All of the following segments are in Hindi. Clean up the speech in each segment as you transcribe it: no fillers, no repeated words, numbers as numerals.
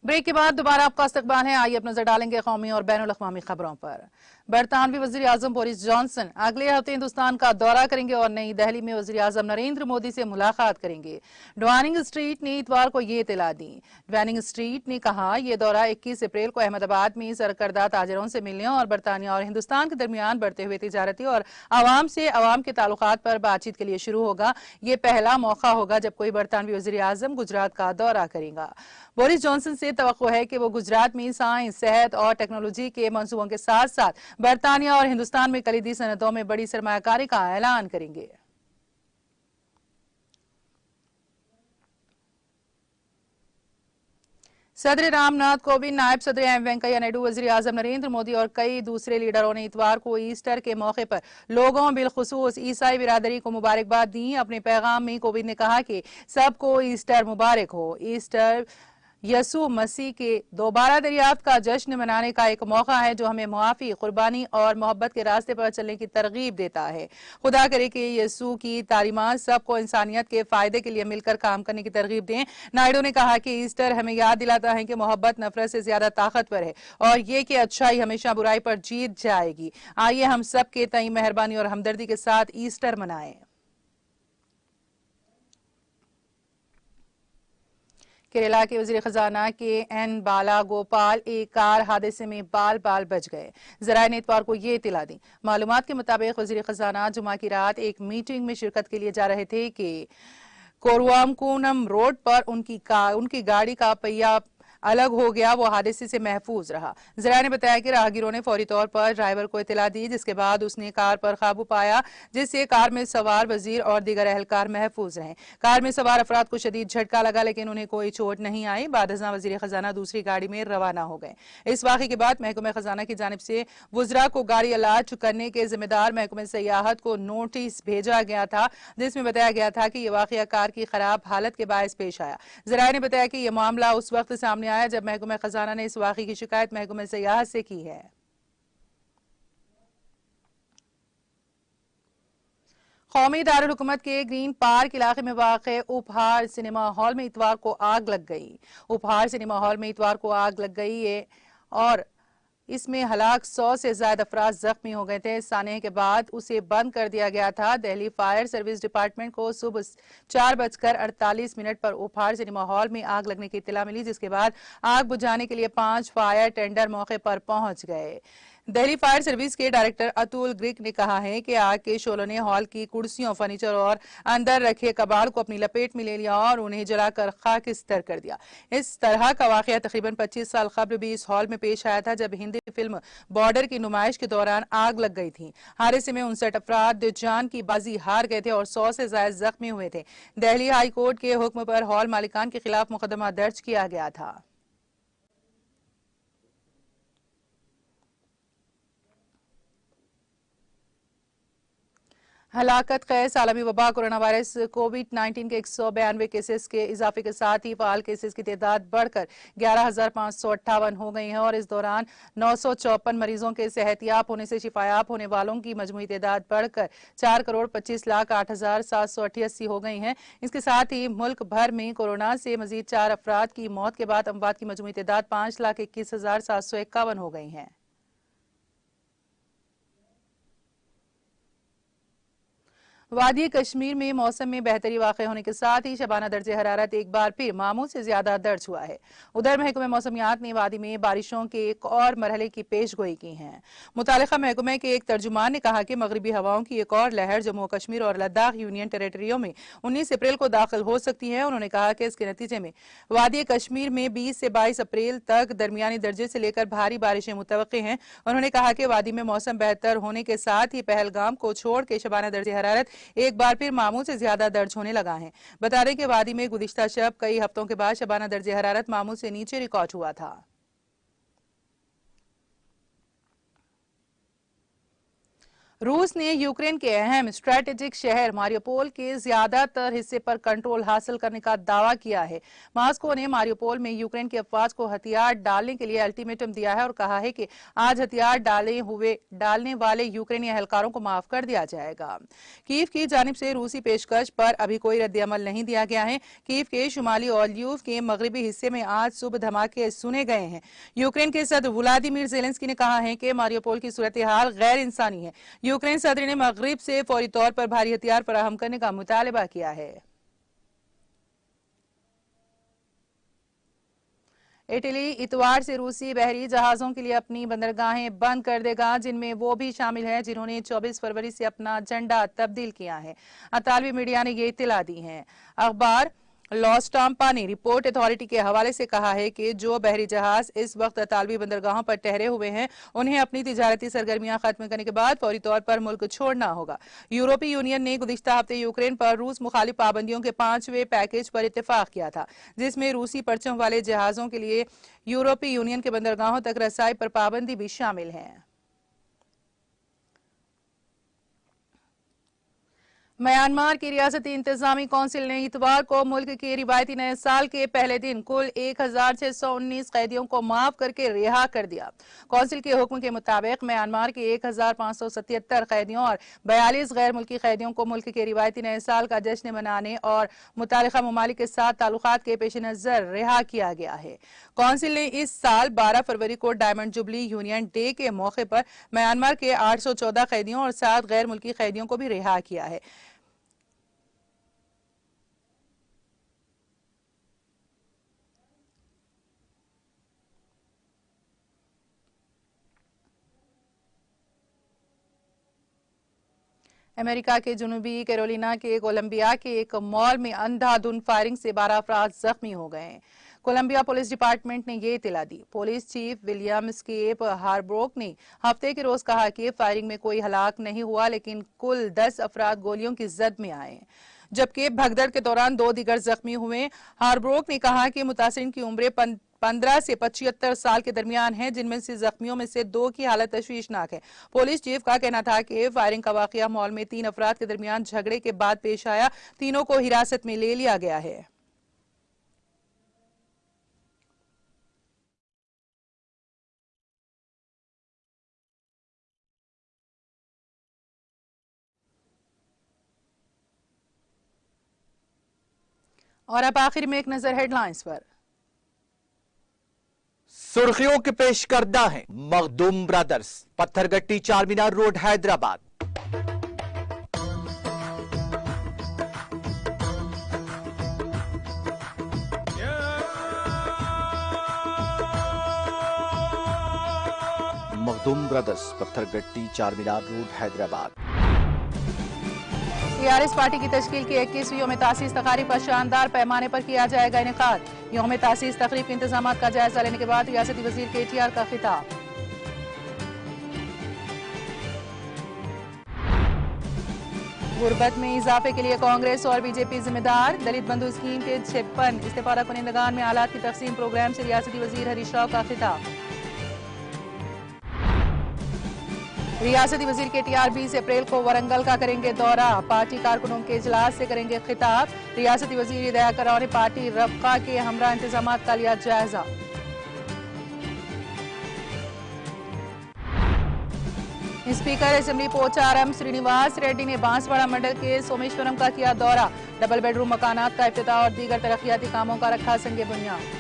ब्रेक के बाद दोबारा आपका इस्तकबाल है। आइए अब नजर डालेंगे कौमी और बैनुल अक़वामी खबरों पर। बरतानवी वज़ीर आज़म बोरिस जॉनसन अगले हफ्ते हिंदुस्तान का दौरा करेंगे और नई दिल्ली में वज़ीर आज़म नरेंद्र मोदी से मुलाकात करेंगे। डवानिंग स्ट्रीट ने इतवार को ये इत्तला दी। डवानिंग स्ट्रीट ने कहा यह दौरा 21 अप्रैल को अहमदाबाद में सरकर्दा ताजरों से मिलने और बरतानिया और हिंदुस्तान के दरमियान बढ़ते हुए तिजारती और आवाम से आवाम के ताल्लुकात पर बातचीत के लिए शुरू होगा। ये पहला मौका होगा जब कोई बरतानवी वज़ीर आज़म गुजरात का दौरा करेगा। बोरिस जॉनसन से तवक्को है कि वो गुजरात में साइंस, सेहत और टेक्नोलॉजी के मंसूबों के साथ साथ बरतानिया और हिंदुस्तान में कलीदी सनतों में बड़ी सरमायाकारी का ऐलान करेंगे। सदर रामनाथ कोविंद, नायब सदर एम वेंकैया नायडू, वज़ीर आज़म नरेंद्र मोदी और कई दूसरे लीडरों ने इतवार को ईस्टर के मौके पर लोगों बिलखुसूस ईसाई बिरादरी को मुबारकबाद दी। अपने पैगाम में कोविंद ने कहा कि सबको ईस्टर मुबारक हो। ईस्टर यसु मसीह के दोबारा दरियाफ्त का जश्न मनाने का एक मौका है जो हमें मुआफी, कुर्बानी और मोहब्बत के रास्ते पर चलने की तरगीब देता है। खुदा करे कि यसु की तालीमात सबको इंसानियत के फायदे के लिए मिलकर काम करने की तरगीब दें। नायडू ने कहा कि ईस्टर हमें याद दिलाता है कि मोहब्बत नफरत से ज्यादा ताकतवर है और ये कि अच्छाई हमेशा बुराई पर जीत जाएगी। आइए हम सब के तई मेहरबानी और हमदर्दी के साथ ईस्टर मनाएं। केरला के वजीर खजाना के एन बाला गोपाल एक कार हादसे में बाल बाल बच गए। जराये ने इतवार को ये इत्तला दी। मालूमात के मुताबिक वजीर खजाना जुमा की रात एक मीटिंग में शिरकत के लिए जा रहे थे कि कोरवामकुनम रोड पर उनकी गाड़ी का पहिया अलग हो गया। वो हादसे से महफूज रहा। जराये ने बताया कि राहगीरों ने फौरी तौर पर ड्राइवर को इत्तला दी, जिसके बाद उसने कार पर काबू पाया, जिससे कार में सवार वजीर और दीगर अहलकार महफूज रहे। कार में सवार अफराद को शदीद झटका लगा लेकिन उन्हें कोई चोट नहीं आई। बादअज़ां वजीर खजाना दूसरी गाड़ी में रवाना हो गए। इस वाक़े के बाद महकमा खजाना की जानिब से वुज़रा को गाड़ी अलाट करने के जिम्मेदार महकमा सयाहत को नोटिस भेजा गया था, जिसमें बताया गया था कि यह वाक़या कार की खराब हालत के बायस पेश आया। जराये ने बताया कि यह मामला उस वक्त सामने आया जब महकमा खजाना ने इस वाक़े की शिकायत महकमा सयाहत से की है। कौमी दारुल हुकूमत के ग्रीन पार्क इलाके में वाक़े उपहार सिनेमा हॉल में इतवार को आग लग गई। उपहार सिनेमा हॉल में इतवार को आग लग गई है और इसमें हलाक 100 से ज्यादा अफराद जख्मी हो गए थे। सानहे के बाद उसे बंद कर दिया गया था। दिल्ली फायर सर्विस डिपार्टमेंट को सुबह 4:48 पर उपहार सिनेमा हॉल में आग लगने की इत्तला मिली, जिसके बाद आग बुझाने के लिए 5 फायर टेंडर मौके पर पहुंच गए। दिल्ली फायर सर्विस के डायरेक्टर अतुल ग्रिक ने कहा है कि आग के शोलों ने हॉल की कुर्सियों, फर्नीचर और अंदर रखे कबाड़ को अपनी लपेट में ले लिया और उन्हें जलाकर खाकिस्तर कर दिया। इस तरह का वाकया तकरीबन 25 साल कबल भी इस हॉल में पेश आया था, जब हिंदी फिल्म बॉर्डर की नुमाइश के दौरान आग लग गई थी। हादसे में 59 अफराद जान की बाजी हार गए थे और 100 से ज्यादा जख्मी हुए थे। दिल्ली हाई कोर्ट के हुक्म पर हॉल मालिकान के खिलाफ मुकदमा दर्ज किया गया था। हलाकत कैस आलमी वबा कोरोना वायरस कोविड-19 के 192 केसेस के इजाफे के साथ ही फाल केसेस की तादाद बढ़कर 11,558 हो गई है और इस दौरान 954 मरीजों के सेहतियाब होने से शिफायाब होने वालों की मजमूई तादाद बढ़कर 4,25,08,788 हो गई है। इसके साथ ही मुल्क भर में कोरोना से मजीद 4 अफराद की मौत के बाद अमवात की मजमूई तादाद 5,21,751 हो गई है। वादी कश्मीर में मौसम में बेहतरी वाक़ होने के साथ ही शबाना दर्जे हरारत एक बार फिर मामूल से ज्यादा दर्ज हुआ है। उधर महकमा मौसमियात ने वादी में बारिशों के एक और मरहले की पेशगोई की है। मुतालिका महकमे के एक तर्जुमान ने कहा कि मगरबी हवाओं की एक और लहर जम्मू कश्मीर और लद्दाख यूनियन टेरेटरियों में 19 अप्रैल को दाखिल हो सकती है। उन्होंने कहा कि इसके नतीजे में वादी कश्मीर में 20 से 22 अप्रैल तक दरमियानी दर्जे से लेकर भारी बारिशें मुतवक्की हैं। उन्होंने कहा कि वादी में मौसम बेहतर होने के साथ ही पहलगाम को छोड़ के शबाना दर्जे हरारत एक बार फिर मामूल से ज्यादा दर्ज होने लगा है। बता दें कि वादी में गुज़िश्ता शब कई हफ्तों के बाद शबाना दर्जे हरारत मामूल से नीचे रिकॉर्ड हुआ था। रूस ने यूक्रेन के अहम स्ट्रेटेजिक शहर मारियोपोल के ज्यादातर हिस्से पर कंट्रोल हासिल करने का दावा किया है। मॉस्को ने मारियोपोल में यूक्रेन की अफवाज को हथियार डालने के लिए अल्टीमेटम दिया है और कहा है कि आज हथियार डालने वाले यूक्रेनी एहलकारों को माफ कर दिया जाएगा। कीव की जानिब से रूसी पेशकश पर अभी कोई रद्द-ए-अमल नहीं दिया गया है। कीव के शुमाली और ल्यूव के मगरबी हिस्से में आज सुबह धमाके सुने गए हैं। यूक्रेन के सदर व्लादिमीर ज़ेलेंस्की ने कहा है कि मारियोपोल की सूरत हाल गैर इंसानी है। यूक्रेन सदर ने मगरिब से फौरी तौर पर भारी हथियार फराहम करने का मुतालबा किया है। इटली इतवार से रूसी बहरी जहाजों के लिए अपनी बंदरगाहें बंद कर देगा, जिनमें वो भी शामिल है जिन्होंने 24 फरवरी से अपना झंडा तब्दील किया है। इतालवी मीडिया ने ये इत्तला दी है। अखबार ला स्टाम्पा ने रिपोर्ट अथॉरिटी के हवाले से कहा है कि जो बहरी जहाज इस वक्त इतालवी बंदरगाहों पर ठहरे हुए हैं, उन्हें अपनी तिजारती सरगर्मियां खत्म करने के बाद फौरी तौर पर मुल्क छोड़ना होगा। यूरोपीय यूनियन ने गुज़िश्ता हफ्ते यूक्रेन पर रूस मुखालिफ पाबंदियों के 5वें पैकेज पर इत्तेफाक किया था, जिसमें रूसी परचम वाले जहाजों के लिए यूरोपीय यूनियन के बंदरगाहों तक रसाई पर पाबंदी भी शामिल है। म्यांमार की रियासती इंतजामी कौंसिल ने इतवार को मुल्क के रिवायती नए साल के पहले दिन कुल 1619 कैदियों को माफ करके रिहा कर दिया। कौंसिल के हुक्म के मुताबिक म्यांमार के 1577 कैदियों और 42 गैर मुल्की कैदियों को मुल्क के रिवायती नए साल का जश्न मनाने और मुतालिका ममालिक के साथ ताल्लुकात के पेश नजर रिहा किया गया है। कौंसिल ने इस साल 12 फरवरी को डायमंड जुबली यूनियन डे के मौके पर म्यांमार के 814 कैदियों और 7 गैर मुल्की कैदियों को भी रिहा किया है। अमेरिका के जनूबी कैरोलिना के कोलंबिया के एक मॉल में अंधाधुंध फायरिंग से 12 अफराद जख्मी हो गए। कोलंबिया पुलिस डिपार्टमेंट ने ये इत्तला दी। पुलिस चीफ विलियम स्केप हार्ब्रोक ने हफ्ते के रोज कहा कि फायरिंग में कोई हलाक नहीं हुआ, लेकिन कुल 10 अफराद गोलियों की जद में आए, जबकि भगदड़ के दौरान 2 दीगर जख्मी हुए। हार्ब्रोक ने कहा कि मुतासिरीन की उम्रें 15 से 75 साल के दरमियान है, जिनमें से जख्मियों में से 2 की हालत तशवीशनाक है। पुलिस चीफ का कहना था कि फायरिंग का वाकया मॉल में 3 अफराद के दरमियान झगड़े के बाद पेश आया। तीनों को हिरासत में ले लिया गया है। और अब आखिर में एक नजर हेडलाइंस पर। सुर्खियों के पेश करदा है Makhdoom brothers, Pathergatti Charminar road Hyderabad. Makhdoom brothers, Pathergatti Charminar road Hyderabad. TRS party की तश्कील की 21वीं यौम तासीस तकारीब का शानदार पैमाने पर किया जाएगा इनेकाद। यौम तासीस तकरीब के इंतजाम का जायजा लेने के बाद रियासती वजीर केटीआर का खिताब। गुर्बत में इजाफे के लिए कांग्रेस और बीजेपी जिम्मेदार। दलित बंधु स्कीम के 56 इस्तेफादा कुनिंदगान में आलात की तकसीम प्रोग्राम से रियासती वजीर हरीश राव का खिताब। रियासती वजीर केटीआर 20 अप्रैल को वरंगल का करेंगे दौरा। पार्टी कारकुनों के इजलास से करेंगे खिताब। रियासती वजीर हिदायत करार ने पार्टी रफ्का के हमरा इंतजाम का लिया जायजा। स्पीकर असेंबली पोचारम श्रीनिवास रेड्डी ने बांसवाड़ा मंडल के सोमेश्वरम का किया दौरा। डबल बेडरूम मकानात का इफ्तिताह और दीगर तरक्याती कामों का रखा संगे बुनियाद।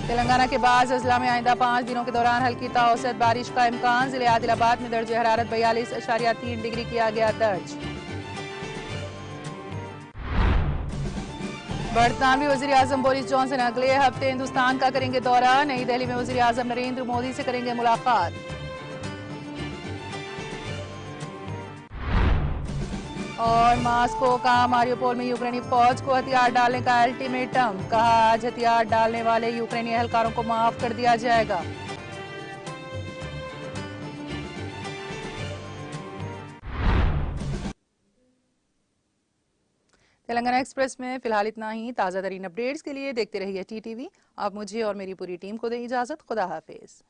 तेलंगाना के बाद अजला में आइंदा 5 दिनों के दौरान हल्की ता औसत बारिश का इम्कान। जिले आदिलाबाद में दर्ज हरारत 42.3 डिग्री किया गया दर्ज। बरतानवी वजीर आजम बोरिस जॉनसन अगले हफ्ते हिंदुस्तान का करेंगे दौरा। नई दिल्ली में वजीर आजम नरेंद्र मोदी से करेंगे मुलाकात। और मॉस्को का मारियोपोल में यूक्रेनी फौज को हथियार डालने का अल्टीमेटम। कहा आज हथियार डालने वाले यूक्रेनी एहलकारों को माफ कर दिया जाएगा। तेलंगाना एक्सप्रेस में फिलहाल इतना ही। ताज़ा तरीन अपडेट्स के लिए देखते रहिए टीटीवी। आप मुझे और मेरी पूरी टीम को दें इजाजत। खुदा हाफिज।